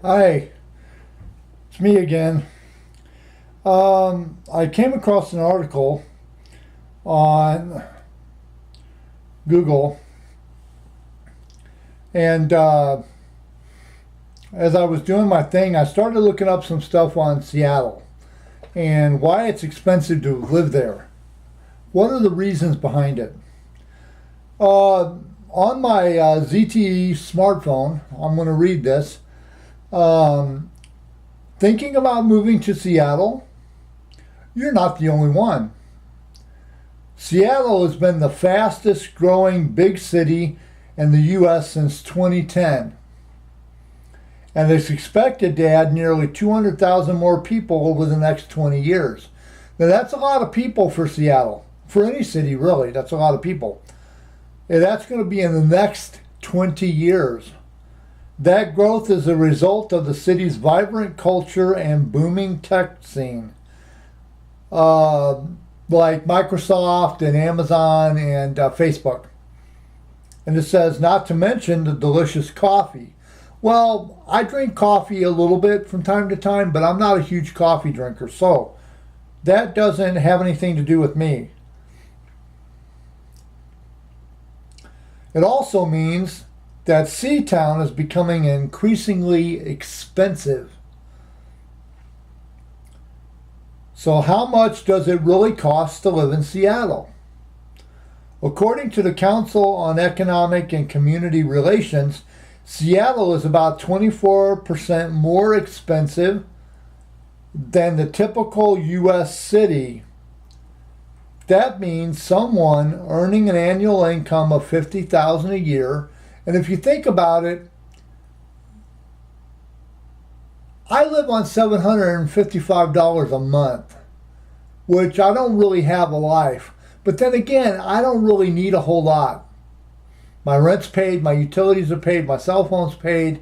Hi, it's me again. I came across an article on Google, and as I was doing my thing, I started looking up some stuff on Seattle and why it's expensive to live there. What are the reasons behind it? On my ZTE smartphone, I'm going to read this. Um, Thinking about moving to Seattle? You're not the only one. Seattle has been the fastest growing big city in the U.S. since 2010, and it's expected to add nearly 200,000 more people over the next 20 years. Now, that's a lot of people for Seattle. For any city, really, that's a lot of people. And that's going to be in the next 20 years. That growth is a result of the city's vibrant culture and booming tech scene, like Microsoft and Amazon and Facebook. And it says, not to mention the delicious coffee. Well, I drink coffee a little bit from time to time, but I'm not a huge coffee drinker, so that doesn't have anything to do with me. It also means that Seatown is becoming increasingly expensive. So how much does it really cost to live in Seattle? According to the Council on Economic and Community Relations, Seattle is about 24% more expensive than the typical U.S. city. That means someone earning an annual income of $50,000 a year. And if you think about it, I live on $755 a month, which I don't really have a life. But then again, I don't really need a whole lot. My rent's paid, my utilities are paid, my cell phone's paid.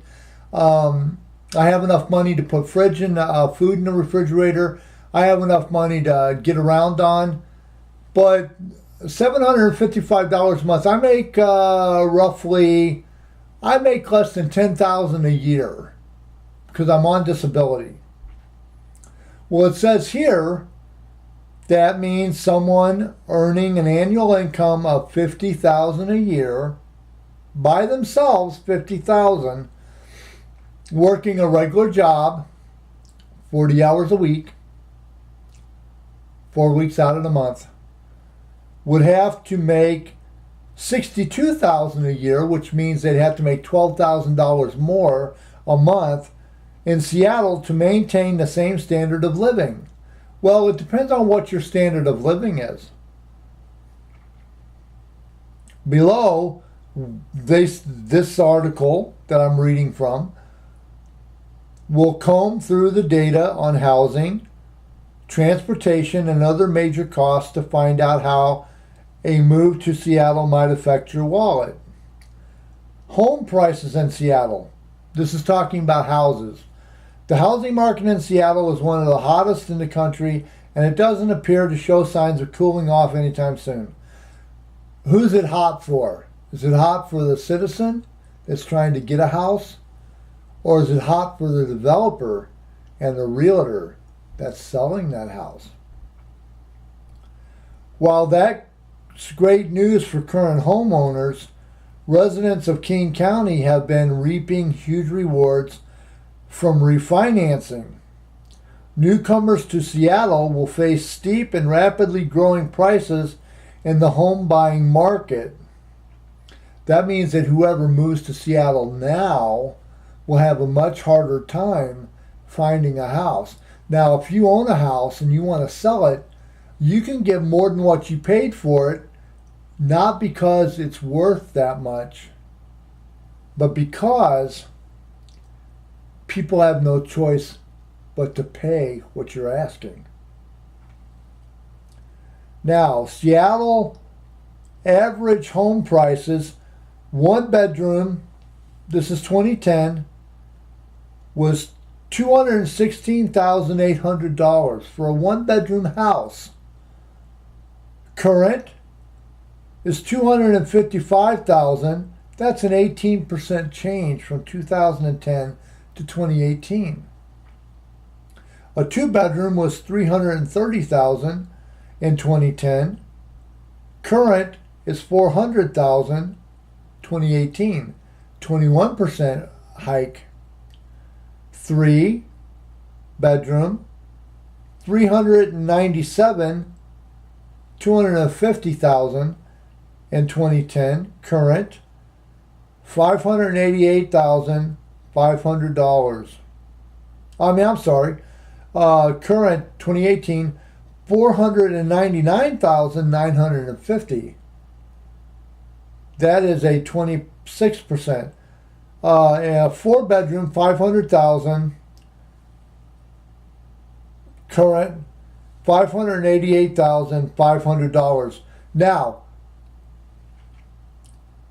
I have enough money to put food in the refrigerator. I have enough money to get around on. But $755 a month, I make I make less than $10,000 a year because I'm on disability. Well, it says here that means someone earning an annual income of $50,000 a year by themselves, $50,000, working a regular job, 40 hours a week, 4 weeks out of the month, would have to make $62,000 a year, which means they'd have to make $12,000 more a month in Seattle to maintain the same standard of living. Well, it depends on what your standard of living is. Below this article that I'm reading from will comb through the data on housing, transportation, and other major costs to find out how a move to Seattle might affect your wallet. Home prices in Seattle. This is talking about houses. The housing market in Seattle is one of the hottest in the country, and it doesn't appear to show signs of cooling off anytime soon. Who's it hot for? Is it hot for the citizen that's trying to get a house? Or is it hot for the developer and the realtor that's selling that house? While that's great news for current homeowners, residents of King County have been reaping huge rewards from refinancing. Newcomers to Seattle will face steep and rapidly growing prices in the home buying market. That means that whoever moves to Seattle now will have a much harder time finding a house. Now, if you own a house and you want to sell it, you can get more than what you paid for it, not because it's worth that much, but because people have no choice but to pay what you're asking. Now, Seattle average home prices, one bedroom, this is 2010, was $216,800 for a one bedroom house. Current is $255,000. That's an 18% change from 2010 to to 2018. A two-bedroom was $330,000 in 2010. Current is $400,000 2018. 21% hike. Three-bedroom, $397,000, $250,000 in 2010. Current, $588,500. I'm sorry. Current 2018, $499,950. That is a 26%. A four-bedroom, $500,000. Current, $588,500. Now,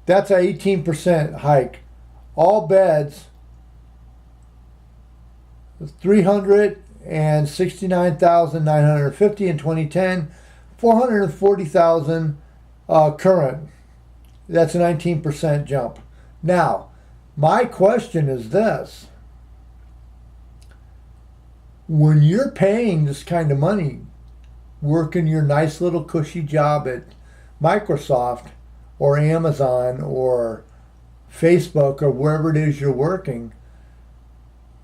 that's an 18% hike. All beds, $369,950 in 2010, $440,000 current. That's a 19% jump. Now, my question is this. When you're paying this kind of money, working your nice little cushy job at Microsoft or Amazon or Facebook or wherever it is you're working,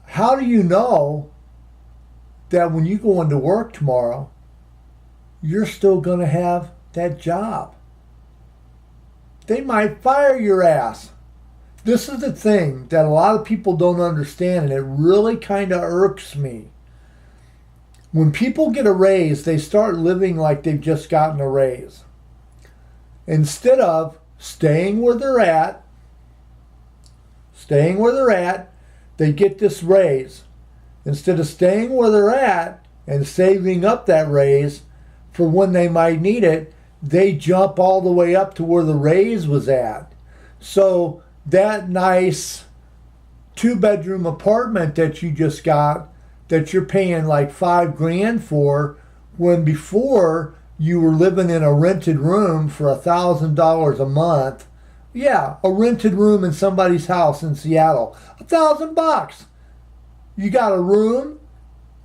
how do you know that when you go into work tomorrow, you're still going to have that job? They might fire your ass. This is the thing that a lot of people don't understand, and it really kind of irks me. When people get a raise, they start living like they've just gotten a raise. Instead of staying where they're at, they get this raise. Instead of staying where they're at and saving up that raise for when they might need it, they jump all the way up to where the raise was at. So that nice two-bedroom apartment that you just got, that you're paying like $5,000 for, when before you were living in a rented room for $1,000 a month. Yeah, a rented room in somebody's house in Seattle, $1,000. You got a room,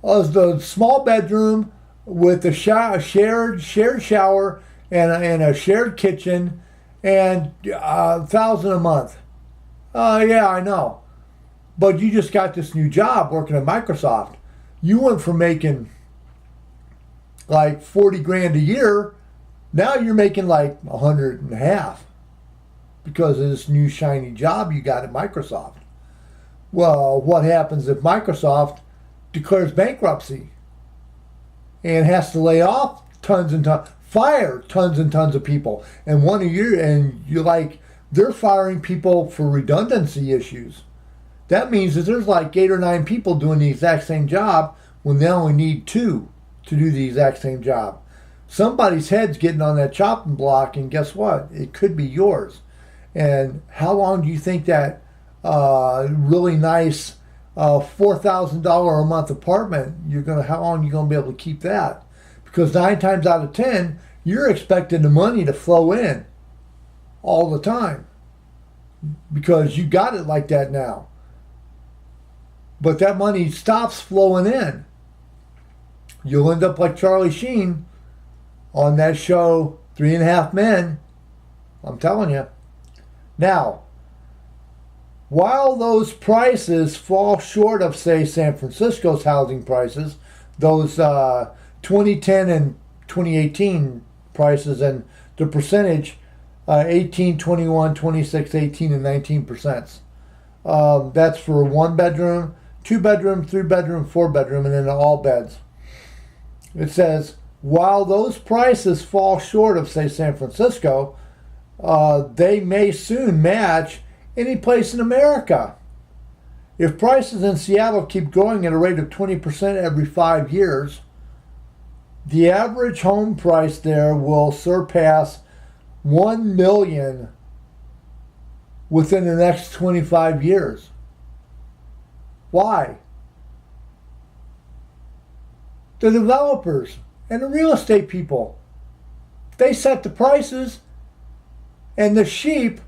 the small bedroom with a shared shower and a shared kitchen, and $1,000 a month. Yeah, I know. But you just got this new job working at Microsoft. You went from making like $40,000 a year, now you're making like $100,500 because of this new shiny job you got at Microsoft. Well, what happens if Microsoft declares bankruptcy and has to lay off tons and tons, fire tons and tons of people, and you're like, they're firing people for redundancy issues. That means that there's like 8 or 9 people doing the exact same job when they only need 2 to do the exact same job. Somebody's head's getting on that chopping block, and guess what? It could be yours. And how long do you think that really nice $4,000 a month apartment, how long are you going to be able to keep that? Because 9 times out of 10, you're expecting the money to flow in all the time because you got it like that now. But that money stops flowing in. You'll end up like Charlie Sheen on that show, 3.5 Men. I'm telling you. Now, while those prices fall short of, say, San Francisco's housing prices, those 2010 and 2018 prices, and the percentage, 18, 21, 26, 18, and 19%. That's for 1 bedroom, 2 bedroom, 3 bedroom, 4 bedroom, and then all beds. It says, while those prices fall short of, say, San Francisco, they may soon match any place in America. If prices in Seattle keep growing at a rate of 20% every 5 years, the average home price there will surpass $1 million within the next 25 years. Why? The developers and the real estate people, they set the prices, and the sheep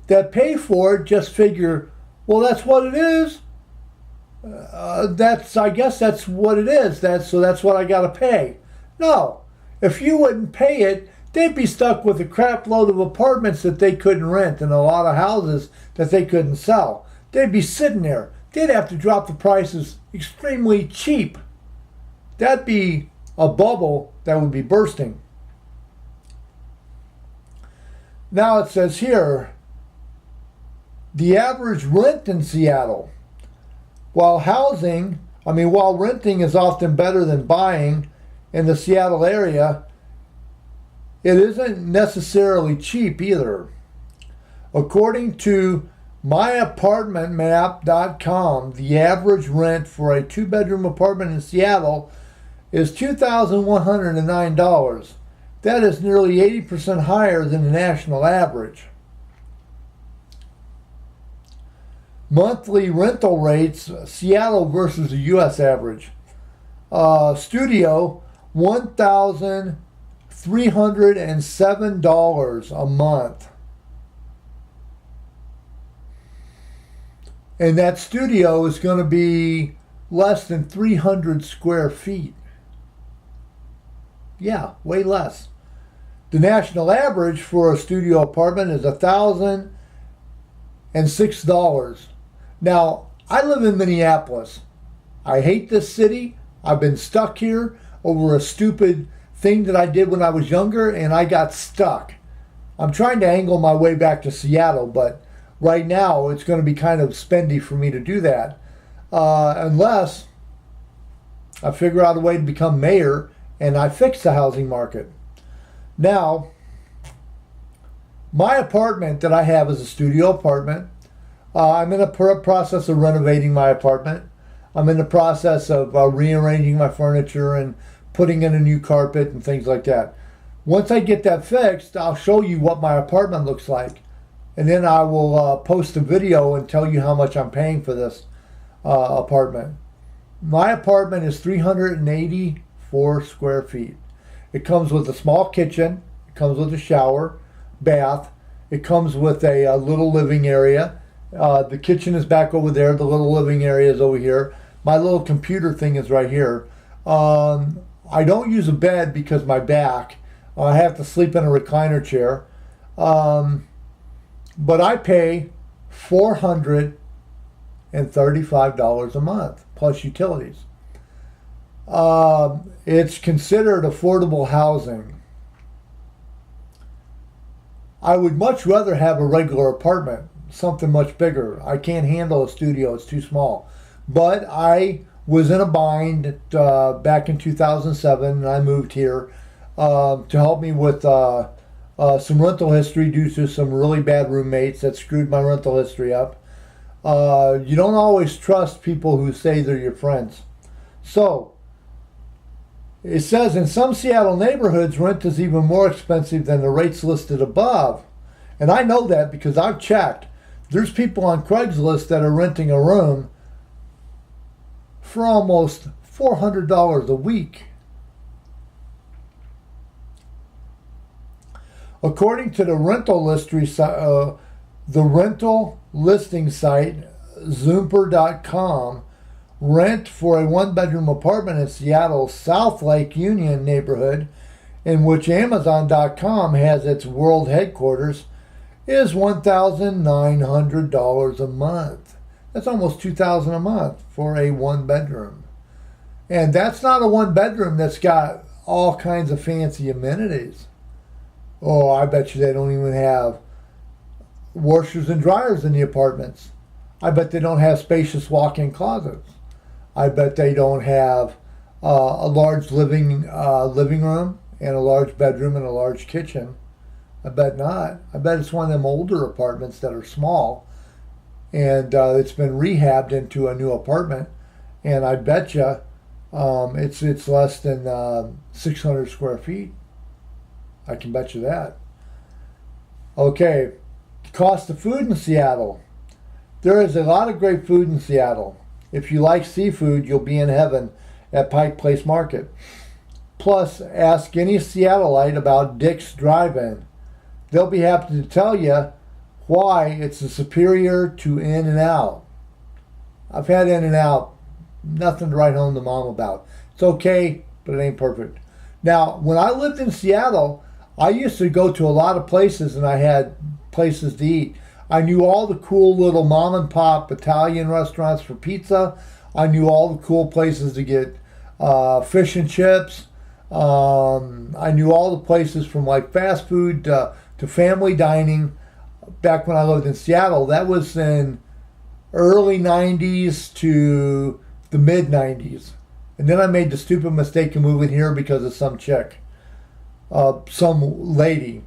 that pay for it just figure, well, that's what it is. I guess that's what it is. That's what I got to pay. No, if you wouldn't pay it, they'd be stuck with a crap load of apartments that they couldn't rent and a lot of houses that they couldn't sell. They'd be sitting there. They'd have to drop the prices extremely cheap. That'd be a bubble that would be bursting. Now it says here, the average rent in Seattle, while renting is often better than buying in the Seattle area, it isn't necessarily cheap either. According to myapartmentmap.com, the average rent for a two-bedroom apartment in Seattle is $2,109. That is nearly 80% higher than the national average. Monthly rental rates, Seattle versus the U.S. average. Studio, $1,307 a month. And that studio is going to be less than 300 square feet. Yeah, way less. The national average for a studio apartment is $1,006. Now, I live in Minneapolis. I hate this city. I've been stuck here over a stupid thing that I did when I was younger, and I got stuck. I'm trying to angle my way back to Seattle, but right now it's going to be kind of spendy for me to do that. Unless I figure out a way to become mayor and I fix the housing market. Now, my apartment that I have is a studio apartment. I'm in a process of renovating my apartment. I'm in the process of rearranging my furniture and putting in a new carpet and things like that. Once I get that fixed, I'll show you what my apartment looks like. And then I will post a video and tell you how much I'm paying for this apartment. My apartment is 384 square feet. It comes with a small kitchen. It comes with a shower, bath. It comes with a little living area. The kitchen is back over there. The little living area is over here. My little computer thing is right here. I don't use a bed because my back. I have to sleep in a recliner chair. But I pay $435 a month plus utilities. It's considered affordable housing. I would much rather have a regular apartment, something much bigger. I can't handle a studio, it's too small. But I was in a bind back in 2007, and I moved here to help me with some rental history due to some really bad roommates that screwed my rental history up. You don't always trust people who say they're your friends. So, it says in some Seattle neighborhoods, rent is even more expensive than the rates listed above. And I know that because I've checked. There's people on Craigslist that are renting a room for almost $400 a week. According to the rental listing site, Zoomper.com, rent for a one-bedroom apartment in Seattle's South Lake Union neighborhood, in which Amazon.com has its world headquarters, is $1,900 a month. That's almost $2,000 a month for a one-bedroom. And that's not a one-bedroom that's got all kinds of fancy amenities. Oh, I bet you they don't even have washers and dryers in the apartments. I bet they don't have spacious walk-in closets. I bet they don't have a large living room and a large bedroom and a large kitchen. I bet not. I bet it's one of them older apartments that are small, and it's been rehabbed into a new apartment. And I bet you it's less than 600 square feet. I can bet you that. Okay, cost of food in Seattle. There is a lot of great food in Seattle. If you like seafood, you'll be in heaven at Pike Place Market. Plus, ask any Seattleite about Dick's Drive-In. They'll be happy to tell you why it's superior to In-N-Out. I've had In-N-Out nothing to write home to mom about. It's okay, but it ain't perfect. Now, when I lived in Seattle, I used to go to a lot of places and I had places to eat. I knew all the cool little mom and pop Italian restaurants for pizza. I knew all the cool places to get fish and chips. I knew all the places from like fast food to family dining back when I lived in Seattle. That was in early 90s to the mid 90s. And then I made the stupid mistake of moving here because of some chick, some lady.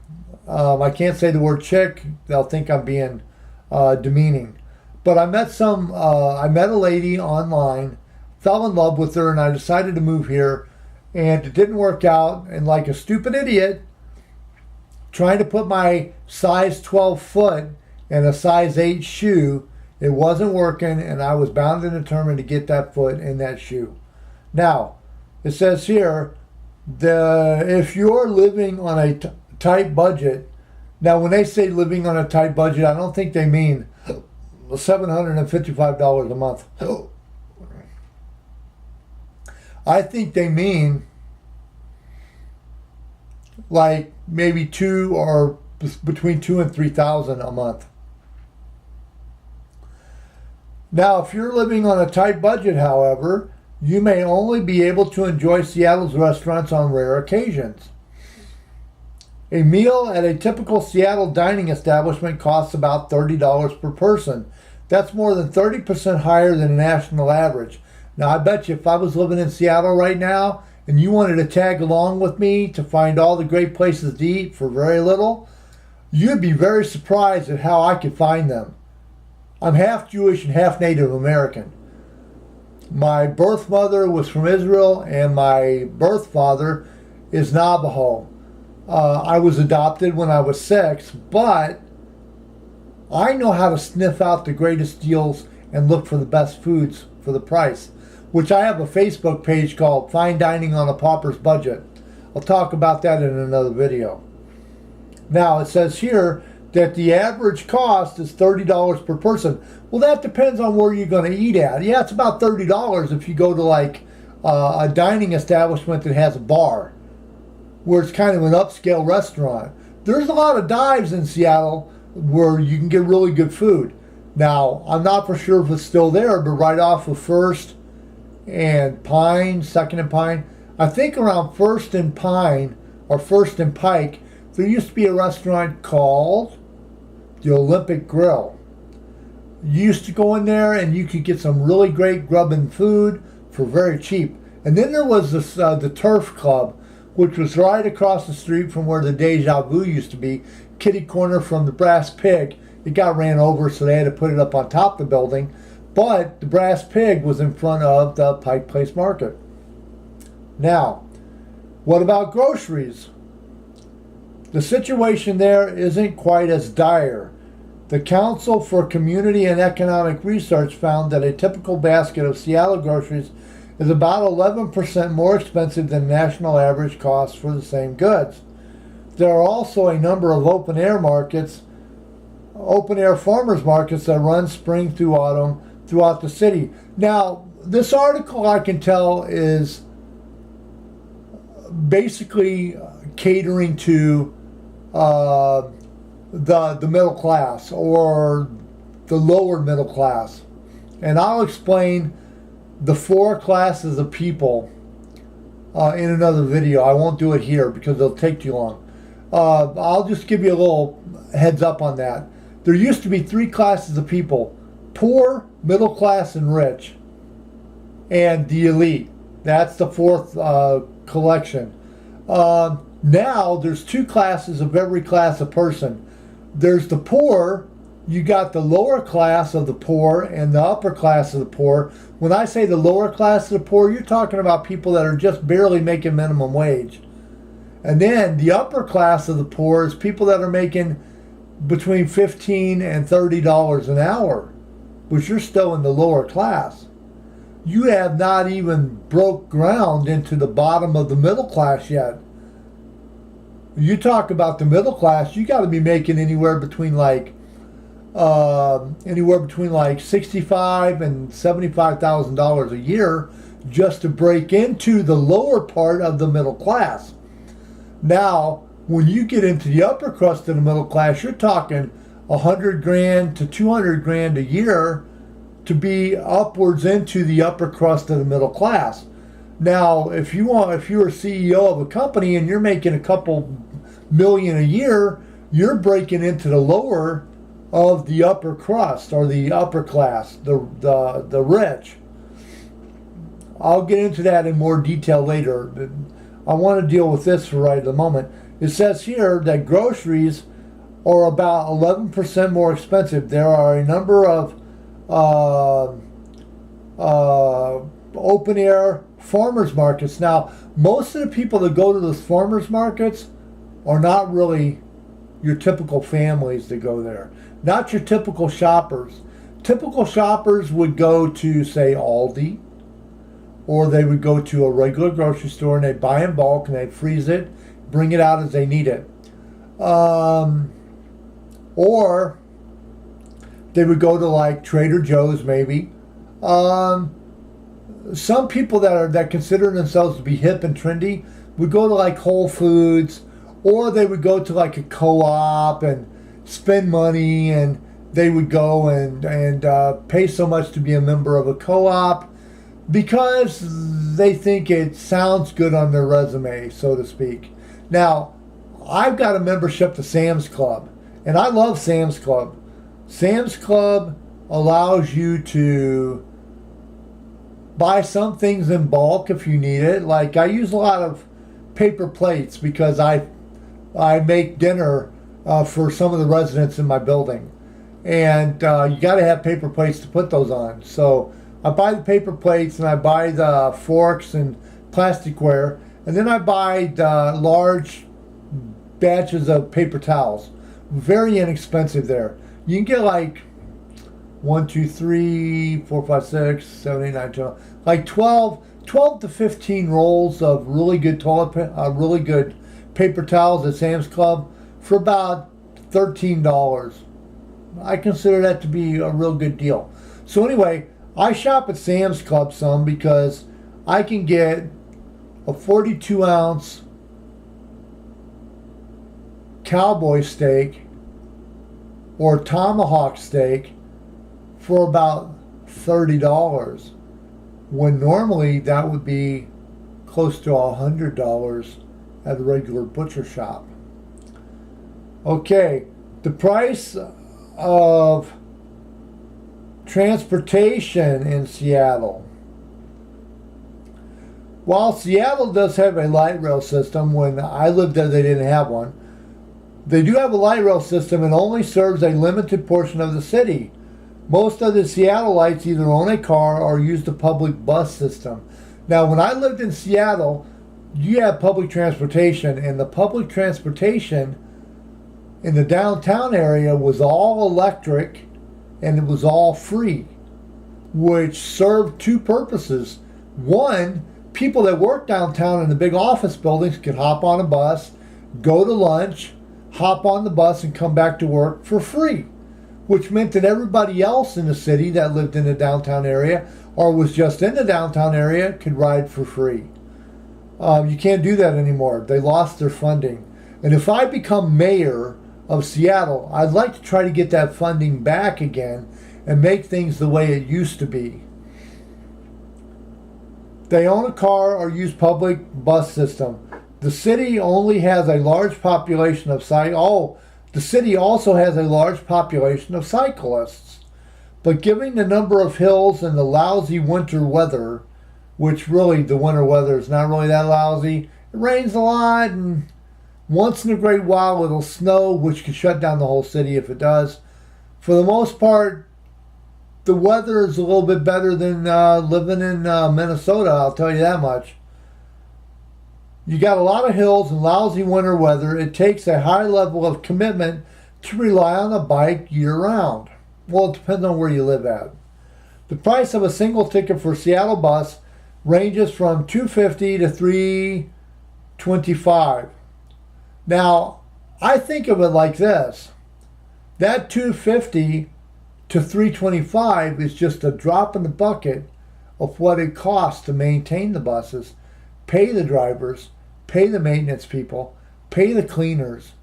I can't say the word chick. They'll think I'm being demeaning. But I met a lady online, fell in love with her, and I decided to move here. And it didn't work out. And like a stupid idiot, trying to put my size 12 foot in a size 8 shoe, it wasn't working, and I was bound and determined to get that foot in that shoe. Now, it says here, if you're living on a tight budget, now when they say living on a tight budget, I don't think they mean $755 a month. I think they mean like maybe between $2,000 and $3,000 a month. Now, if you're living on a tight budget, however, you may only be able to enjoy Seattle's restaurants on rare occasions. A meal at a typical Seattle dining establishment costs about $30 per person. That's more than 30% higher than the national average. Now, I bet you if I was living in Seattle right now and you wanted to tag along with me to find all the great places to eat for very little, you'd be very surprised at how I could find them. I'm half Jewish and half Native American. My birth mother was from Israel and my birth father is Navajo. I was adopted when I was 6, but I know how to sniff out the greatest deals and look for the best foods for the price, which I have a Facebook page called Fine Dining on a Pauper's Budget. I'll talk about that in another video. Now, it says here that the average cost is $30 per person. Well, that depends on where you're going to eat at. Yeah, it's about $30 if you go to like a dining establishment that has a bar, where it's kind of an upscale restaurant. There's a lot of dives in Seattle where you can get really good food. Now, I'm not for sure if it's still there, but right off of 1st and Pine, 2nd and Pine, I think around 1st and Pine or 1st and Pike, there used to be a restaurant called the Olympic Grill. You used to go in there and you could get some really great grub and food for very cheap. And then there was this the Turf Club, which was right across the street from where the Deja Vu used to be, kitty corner from the Brass Pig. It got ran over, so they had to put it up on top of the building. But the Brass Pig was in front of the Pike Place Market. Now, what about groceries? The situation there isn't quite as dire. The Council for Community and Economic Research found that a typical basket of Seattle groceries is about 11% more expensive than national average cost for the same goods. There are also a number of open-air farmers markets that run spring through autumn throughout the city. Now, this article, I can tell, is basically catering to the middle class or the lower middle class. And I'll explain the 4 classes of people in another video. I won't do it here because it'll take too long. I'll just give you a little heads up on that. There used to be 3 classes of people: poor, middle class, and rich. And the elite. That's the 4th collection. Now there's 2 classes of every class of person. There's the poor. You got the lower class of the poor and the upper class of the poor. When I say the lower class of the poor, you're talking about people that are just barely making minimum wage. And then the upper class of the poor is people that are making between $15 and $30 an hour, which you're still in the lower class. You have not even broke ground into the bottom of the middle class yet. You talk about the middle class, you got to be making anywhere between like anywhere between like $65 and $75,000 a year just to break into the lower part of the middle class. Now, when you get into the upper crust of the middle class, you're talking 100 grand to 200 grand a year to be upwards into the upper crust of the middle class. Now, if you're a CEO of a company and you're making a couple million a year, you're breaking into the lower of the upper crust or the upper class, the rich. I'll get into that in more detail later. But I want to deal with this for right at the moment. It says here that groceries are about 11% more expensive. There are a number of open air farmers markets. Now, most of the people that go to those farmers markets are not really your typical families that go there. Not your typical shoppers. Typical shoppers would go to, say, Aldi, or they would go to a regular grocery store and they buy in bulk and they freeze it, bring it out as they need it. Or they would go to like Trader Joe's maybe. Some people that consider themselves to be hip and trendy would go to like Whole Foods, or they would go to like a co-op and spend money, and they would go and pay so much to be a member of a co-op because they think it sounds good on their resume, so to speak. Now, I've got a membership to Sam's Club, and I love Sam's Club. Sam's Club allows you to buy some things in bulk if you need it. Like, I use a lot of paper plates because I make dinner for some of the residents in my building. And you got to have paper plates to put those on. So I buy the paper plates and I buy the forks and plasticware. And then I buy the large batches of paper towels. Very inexpensive there. You can get like 1, 2, 3, 4, 5, 6, 7, 8, 9, 10, like 12 to 15 rolls of really good really good paper towels at Sam's Club for about $13. I consider that to be a real good deal. So anyway, I shop at Sam's Club some because I can get a 42-ounce cowboy steak or tomahawk steak for about $30, when normally that would be close to $100 at a regular butcher shop. Okay, the price of transportation in Seattle. While Seattle does have a light rail system, when I lived there they didn't have one. They do have a light rail system and only serves a limited portion of the city. Most of the Seattleites either own a car or use the public bus system. Now, when I lived in Seattle, you have public transportation, and the public transportation in the downtown area was all electric and it was all free, which served two purposes. One, people that work downtown in the big office buildings could hop on a bus, go to lunch, hop on the bus, and come back to work for free, which meant that everybody else in the city that lived in the downtown area or was just in the downtown area could ride for free. You can't do that anymore. They lost their funding. And if I become mayor of Seattle, I'd like to try to get that funding back again and make things the way it used to be. They own a car or use public bus system. The city only has a large population of the city also has a large population of cyclists. But given the number of hills and the lousy winter weather, which really the winter weather is not really that lousy, it rains a lot, and once in a great while it'll snow, which could shut down the whole city if it does. For the most part, the weather is a little bit better than living in Minnesota, I'll tell you that much. You got a lot of hills and lousy winter weather. It takes a high level of commitment to rely on a bike year-round. Well, it depends on where you live at. The price of a single ticket for Seattle bus ranges from $250 to $325. Now, I think of it like this. That 250 to 325 is just a drop in the bucket of what it costs to maintain the buses, pay the drivers, pay the maintenance people, pay the cleaners,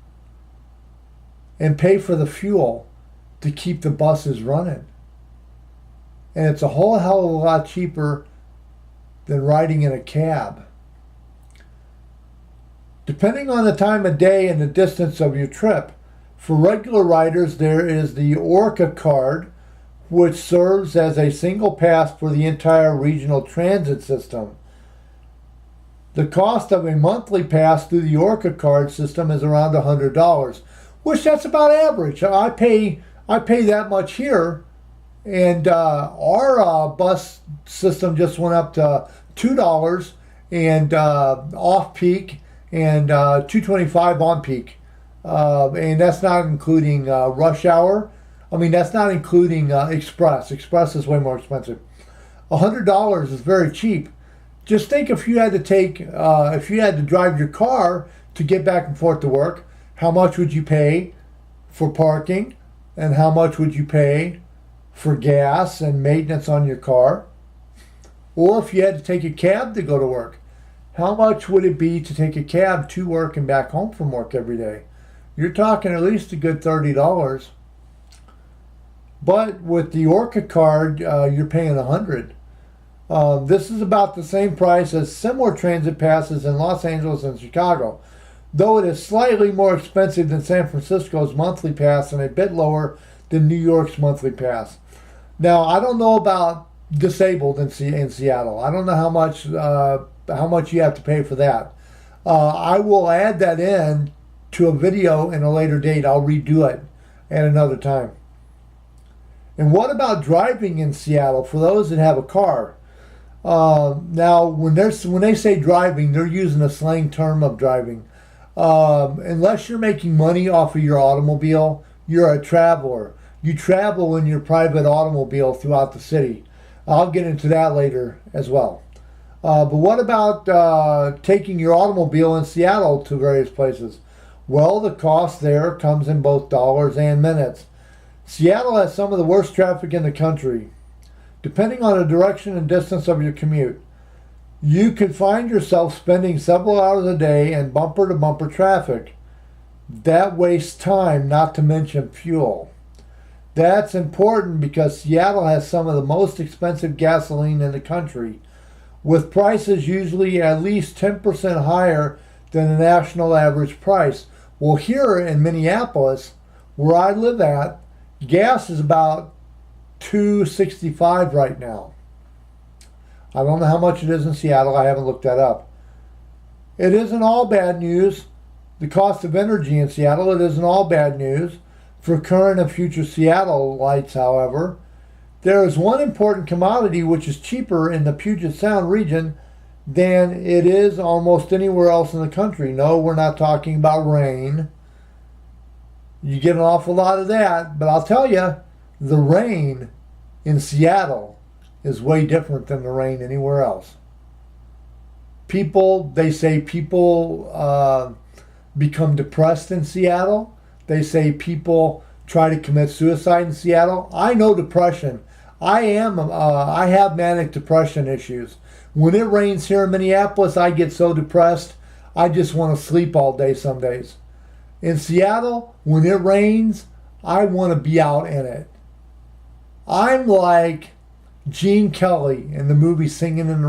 and pay for the fuel to keep the buses running. And it's a whole hell of a lot cheaper than riding in a cab. Depending on the time of day and the distance of your trip, for regular riders there is the Orca card, which serves as a single pass for the entire regional transit system. The cost of a monthly pass through the Orca card system is around $100, which that's about average. I pay that much here, and our bus system just went up to $2 and off peak and $2.25 on peak, and that's not including rush hour. I mean, that's not including express. Express is way more expensive. $100 is very cheap. Just think if you had to drive your car to get back and forth to work, how much would you pay for parking, and how much would you pay for gas and maintenance on your car? Or if you had to take a cab to go to work, how much would it be to take a cab to work and back home from work every day? You're talking at least a good $30. But with the Orca card, you're paying $100. This is about the same price as similar transit passes in Los Angeles and Chicago, though it is slightly more expensive than San Francisco's monthly pass and a bit lower than New York's monthly pass. Now, I don't know about disabled in Seattle. I don't know how much you have to pay for that. I will add that in to a video in a later date. I'll redo it at another time. And what about driving in Seattle for those that have a car? Now, when they say driving, they're using a slang term of driving. Unless you're making money off of your automobile, you're a traveler. You travel in your private automobile throughout the city. I'll get into that later as well. But what about taking your automobile in Seattle to various places? Well, the cost there comes in both dollars and minutes. Seattle has some of the worst traffic in the country. Depending on the direction and distance of your commute, you could find yourself spending several hours a day in bumper-to-bumper traffic. That wastes time, not to mention fuel. That's important because Seattle has some of the most expensive gasoline in the country, with prices usually at least 10% higher than the national average price. Well, here in Minneapolis, where I live at, gas is about $2.65 right now. I don't know how much it is in Seattle. I haven't looked that up. It isn't all bad news. The cost of energy in Seattle, it isn't all bad news. For current and future Seattleites, however, there is one important commodity which is cheaper in the Puget Sound region than it is almost anywhere else in the country. No, we're not talking about rain. You get an awful lot of that, but I'll tell you, the rain in Seattle is way different than the rain anywhere else. They say people become depressed in Seattle. They say people try to commit suicide in Seattle. I know depression. I have manic depression issues. When it rains here in Minneapolis, I get so depressed, I just want to sleep all day some days. In Seattle, when it rains, I want to be out in it. I'm like Gene Kelly in the movie Singing in the Rain.